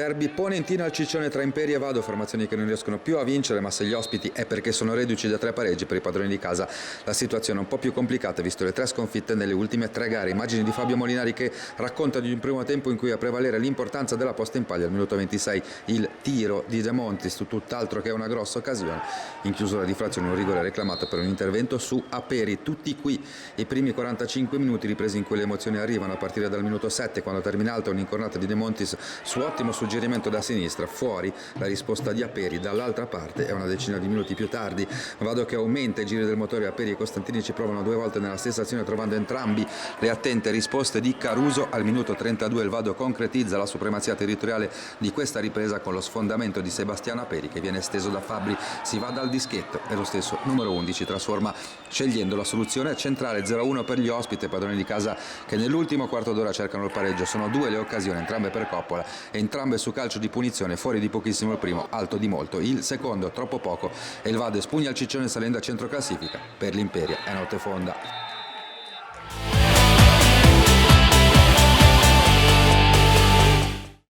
Derby ponentino al Ciccione tra Imperi e Vado, formazioni che non riescono più a vincere, ma se gli ospiti è perché sono reduci da 3 pareggi. Per i padroni di casa la situazione è un po' più complicata visto le 3 sconfitte nelle ultime 3 gare. Immagini di Fabio Molinari che racconta di un primo tempo in cui a prevalere l'importanza della posta in palio. Al minuto 26 il tiro di De Montis, tutt'altro che una grossa occasione. In chiusura di frazione un rigore reclamato per un intervento su Aperi. Tutti qui i primi 45 minuti ripresi in cui le emozioni arrivano a partire dal minuto 7 quando termina alta un'incornata di De Montis su ottimo suggerimento da sinistra, fuori la risposta di Aperi. Dall'altra parte è una decina di minuti più tardi Vado che aumenta i giri del motore. Aperi e Costantini ci provano 2 volte nella stessa azione trovando entrambi le attente risposte di Caruso. Al minuto 32 il Vado concretizza la supremazia territoriale di questa ripresa con lo sfondamento di Sebastiano Aperi che viene esteso da Fabbri, si va dal dischetto e lo stesso numero 11 trasforma scegliendo la soluzione centrale. 0-1 per gli ospiti, padroni di casa che nell'ultimo quarto d'ora cercano il pareggio. Sono 2 le occasioni, entrambe per Coppola, entrambe su calcio di punizione, fuori di pochissimo il primo, alto di molto il secondo, troppo poco, e il Vado espugna il Ciccione salendo a centro classifica. Per l'Imperia è notte fonda.